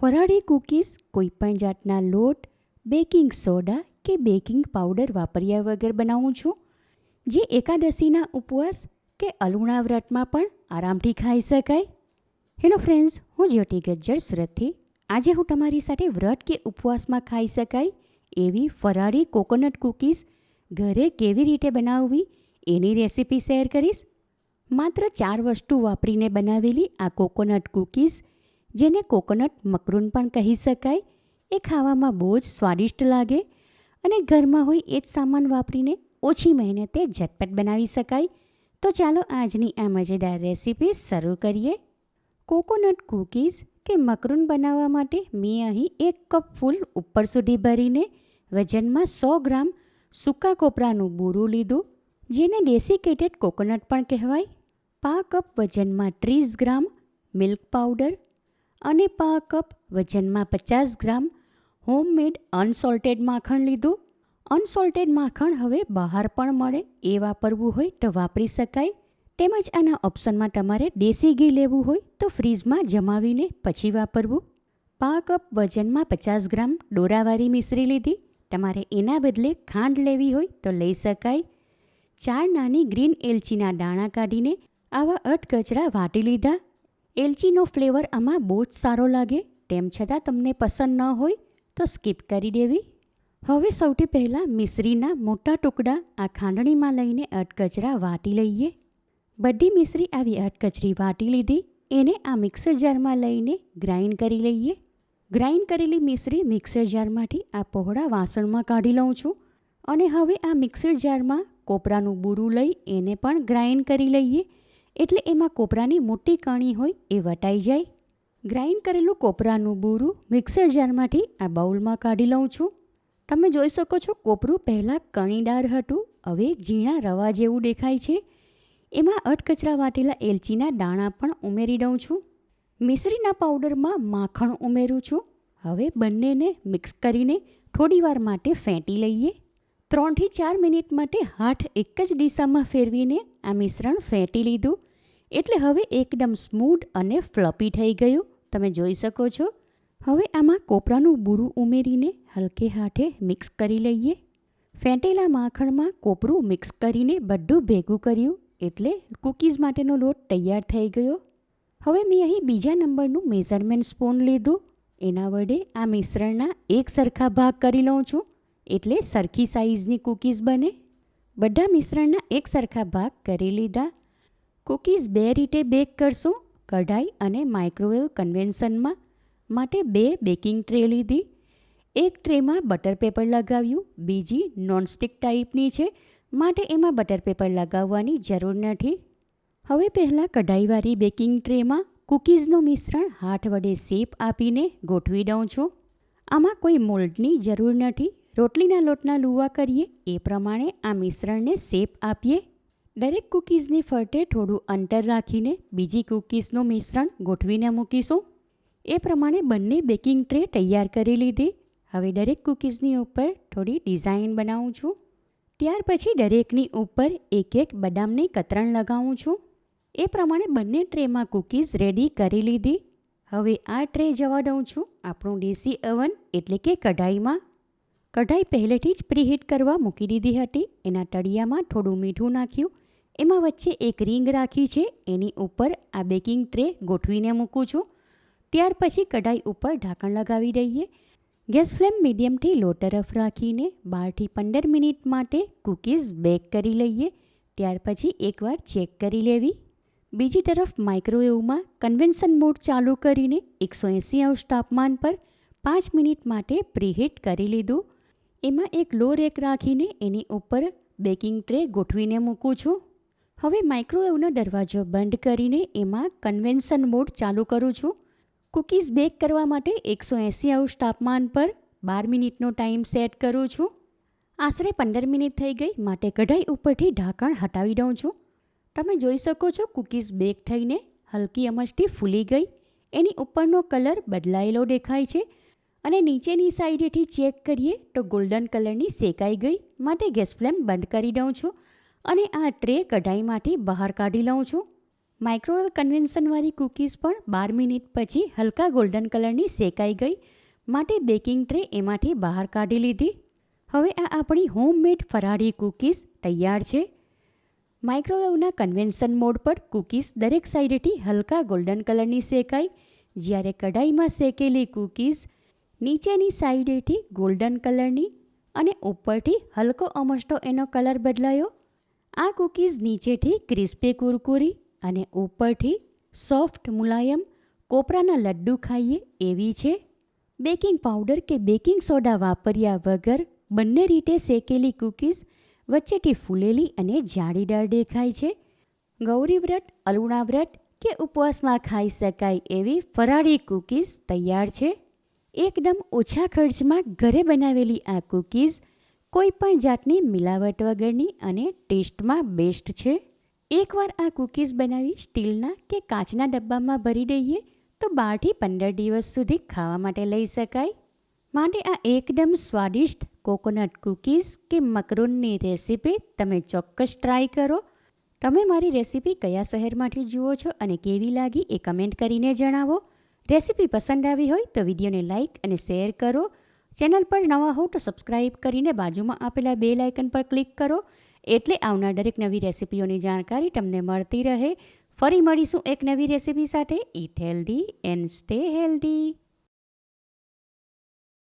ફરાળી કૂકીઝ કોઈપણ જાતના લોટ, બેકિંગ સોડા કે બેકિંગ પાવડર વાપર્યા વગર બનાવું છું, જે એકાદશીના ઉપવાસ કે અલુણા વ્રતમાં પણ આરામથી ખાઈ શકાય. હેલો ફ્રેન્ડ્સ, હું જ્યોતિ ગજ્જર સુરતથી. આજે હું તમારી સાથે વ્રત કે ઉપવાસમાં ખાઈ શકાય એવી ફરાળી કોકોનટ કૂકીઝ ઘરે કેવી રીતે બનાવવી એની રેસીપી શેર કરીશ. માત્ર 4 વસ્તુ વાપરીને બનાવેલી આ કોકોનટ કૂકીઝ, જેને કોકોનટ મકરૂન પણ કહી શકાય, એ ખાવામાં બહુ જ સ્વાદિષ્ટ લાગે અને ઘરમાં હોય એ જ સામાન વાપરીને ઓછી મહેનતે ઝટપટ બનાવી શકાય. તો ચાલો આજની આ મજેદાર રેસીપી શરૂ કરીએ. કોકોનટ કૂકીઝ કે મકરૂન બનાવવા માટે મેં અહીં 1 કપ ફૂલ ઉપર સુધી ભરીને વજનમાં 100 ગ્રામ સૂકા કોપરાનું બૂરું લીધું, જેને ડેસિકેટેડ કોકોનટ પણ કહેવાય. 1/2 કપ વજનમાં 30 ગ્રામ મિલ્ક પાવડર અને 1/2 કપ વજનમાં 50 ગ્રામ હોમમેડ અનસોલ્ટેડ માખણ લીધું. અનસોલ્ટેડ માખણ હવે બહાર પણ મળે એ વાપરવું હોય તો વાપરી શકાય. તેમજ આના ઓપ્શનમાં તમારે દેશી ઘી લેવું હોય તો ફ્રીજમાં જમાવીને પછી વાપરવું. 1/2 કપ વજનમાં 50 ગ્રામ ડોરાવાળી મિશ્રી લીધી. તમારે એના બદલે ખાંડ લેવી હોય તો લઈ શકાય. 4 નાની ગ્રીન એલચીના દાણા કાઢીને આવા અધકચરા વાટી લીધા. એલચીનો ફ્લેવર આમાં બહુ જ સારો લાગે, તેમ છતાં તમને પસંદ ન હોય તો સ્કીપ કરી દેવી. હવે સૌથી પહેલાં મિશ્રીના મોટા ટુકડા આ ખાંડણીમાં લઈને અધકચરા વાટી લઈએ. બધી મિશ્રી આવી અધકચરી વાટી લીધી. એને આ મિક્સર જારમાં લઈને ગ્રાઇન્ડ કરી લઈએ. ગ્રાઇન્ડ કરેલી મિશ્રી મિક્સર જારમાંથી આ પહોળા વાસણમાં કાઢી લઉં છું અને હવે આ મિક્સર જારમાં કોપરાનું બૂરું લઈ એને પણ ગ્રાઇન્ડ કરી લઈએ, એટલે એમાં કોપરાની મોટી કણી હોય એ વટાઈ જાય. ગ્રાઇન્ડ કરેલું કોપરાનું બૂરું મિક્સર જારમાંથી આ બાઉલમાં કાઢી લઉં છું. તમે જોઈ શકો છો કોપરું પહેલાં કણીદાર હતું, હવે ઝીણા રવા જેવું દેખાય છે. એમાં અધકચરા વાટેલા એલચીના દાણા પણ ઉમેરી દઉં છું. મિશ્રીના પાવડરમાં માખણ ઉમેરું છું. હવે બંનેને મિક્સ કરીને થોડીવાર માટે ફેંટી લઈએ. 3 થી 4 મિનિટ માટે હાથ એક જ દિશામાં ફેરવીને આ મિશ્રણ ફેંટી લીધું, એટલે હવે એકદમ સ્મૂથ અને ફ્લપી થઈ ગયું. તમે જોઈ શકો છો. હવે આમાં કોપરાનું બૂરું ઉમેરીને હલકે હાથે મિક્સ કરી લઈએ. ફેંટેલા માખણમાં કોપરું મિક્સ કરીને બધું ભેગું કર્યું, એટલે કૂકીઝ માટેનો લોટ તૈયાર થઈ ગયો. હવે મેં અહીં બીજા નંબરનું મેઝરમેન્ટ સ્પૂન લીધું. એના વડે આ મિશ્રણના એક સરખા ભાગ કરી લઉં છું, એટલે સરખી સાઇઝની કૂકીઝ બને. બધા મિશ્રણના એક સરખા ભાગ કરી લીધા. કૂકીઝ 2 રીતે બેક કરશું. કઢાઈ અને માઇક્રોવેવ કન્વેન્શનમાં માટે 2 બેકિંગ ટ્રે લીધી. એક ટ્રેમાં બટર પેપર લગાવ્યું, બીજી નોનસ્ટિક ટાઈપની છે, માટે એમાં બટર પેપર લગાવવાની જરૂર નથી. હવે પહેલાં કઢાઈવાળી બેકિંગ ટ્રેમાં કૂકીઝનું મિશ્રણ હાથ વડે શેપ આપીને ગોઠવી દઉં છું. આમાં કોઈ મોલ્ડની જરૂર નથી. રોટલીના લોટના લુવા કરીએ એ પ્રમાણે આ મિશ્રણને શેપ આપીએ. દરેક કૂકીઝની ફરતે થોડું અંતર રાખીને બીજી કૂકીઝનું મિશ્રણ ગોઠવીને મૂકીશું. એ પ્રમાણે બંને બેકિંગ ટ્રે તૈયાર કરી લીધી. હવે દરેક કૂકીઝની ઉપર થોડી ડિઝાઇન બનાવું છું. ત્યાર પછી દરેકની ઉપર એક એક બદામની કતરણ લગાવું છું. એ પ્રમાણે બંને ટ્રેમાં કૂકીઝ રેડી કરી લીધી. હવે આ ટ્રે જવા દઉં છું આપણું દેશી ઓવન એટલે કે કઢાઈમાં. કઢાઈ પહેલેથી જ પ્રીહીટ કરવા મૂકી દીધી હતી. એના તળિયામાં થોડું મીઠું નાખ્યું. એમાં વચ્ચે એક રીંગ રાખી છે, એની ઉપર આ બેકિંગ ટ્રે ગોઠવીને મૂકું છું. ત્યાર પછી કઢાઈ ઉપર ઢાંકણ લગાવી દઈએ. ગેસ ફ્લેમ મીડિયમથી લો તરફ રાખીને 12 થી 15 મિનિટ માટે કૂકીઝ બેક કરી લઈએ. ત્યાર પછી એકવાર ચેક કરી લેવી. બીજી તરફ માઇક્રોવેવમાં કન્વેન્શન મોડ ચાલુ કરીને 180° તાપમાન પર 5 મિનિટ માટે પ્રીહીટ કરી લીધું. એમાં એક લો રેક રાખીને એની ઉપર બેકિંગ ટ્રે ગોઠવીને મૂકું છું. હવે માઇક્રોવેવનો દરવાજો બંધ કરીને એમાં કન્વેન્શન મોડ ચાલુ કરું છું. કૂકીઝ બેક કરવા માટે 180° તાપમાન પર 12 મિનિટનો ટાઈમ સેટ કરું છું. આશરે 15 મિનિટ થઈ ગઈ, માટે કઢાઈ ઉપરથી ઢાંકણ હટાવી દઉં છું. તમે જોઈ શકો છો કૂકીઝ બેક થઈને હલકી અમસ્ટી ફૂલી ગઈ. એની ઉપરનો કલર બદલાયેલો દેખાય છે અને નીચેની સાઈડેથી ચેક કરીએ તો ગોલ્ડન કલરની શેકાઈ ગઈ, માટે ગેસ ફ્લેમ બંધ કરી દઉં છું અને આ ટ્રે કઢાઈમાંથી બહાર કાઢી લઉં છું. માઇક્રોવેવ કન્વેન્શનવાળી કૂકીઝ પણ 12 મિનિટ પછી હલકા ગોલ્ડન કલરની શેકાઈ ગઈ, માટે બેકિંગ ટ્રે એમાંથી બહાર કાઢી લીધી. હવે આ આપણી હોમમેડ ફરાળી કૂકીઝ તૈયાર છે. માઇક્રોવેવના કન્વેન્શન મોડ પર કૂકીઝ દરેક સાઈડેથી હલકા ગોલ્ડન કલરની શેકાઈ, જ્યારે કઢાઈમાં શેકેલી કૂકીઝ નીચેની સાઈડેથી ગોલ્ડન કલરની અને ઉપરથી હલકો અમસ્તો એનો કલર બદલાયો. આ કૂકીઝ નીચેથી ક્રિસ્પી કુરકુરી અને ઉપરથી સોફ્ટ મુલાયમ કોપરાના લડ્ડુ ખાઈએ એવી છે. બેકિંગ પાવડર કે બેકિંગ સોડા વાપર્યા વગર બંને રીતે શેકેલી કૂકીઝ વચ્ચેથી ફૂલેલી અને જાળીદાર દેખાય છે. ગૌરી વ્રત, અલુણા વ્રત કે ઉપવાસમાં ખાઈ શકાય એવી ફરાળી કૂકીઝ તૈયાર છે. એકદમ ઓછા ખર્ચમાં ઘરે બનાવેલી આ કૂકીઝ કોઈ પણ જાતની મિલાવટ વગરની અને ટેસ્ટમાં બેસ્ટ છે. એકવાર આ કૂકીઝ બનાવી સ્ટીલના કે કાચના ડબ્બામાં ભરી દઈએ તો 12 થી 15 દિવસ સુધી ખાવા માટે લઈ શકાય. માટે આ એકદમ સ્વાદિષ્ટ કોકોનટ કૂકીઝ કે મકરૂનની રેસીપી તમે ચોક્કસ ટ્રાય કરો. તમે મારી રેસીપી કયા શહેરમાંથી જુઓ છો અને કેવી લાગી એ કમેન્ટ કરીને જણાવો. રેસીપી પસંદ આવી હોય તો વિડીયોને લાઇક અને શેર કરો. ચેનલ પર નવા હો તો સબસ્ક્રાઈબ કરીને બાજુમાં આપેલા બેલ આઇકન પર ક્લિક કરો, એટલે આવનાર દરેક નવી રેસીપીઓની જાણકારી તમને મળતી રહે. ફરી મળીશું એક નવી રેસીપી સાથે. Eat healthy and stay healthy.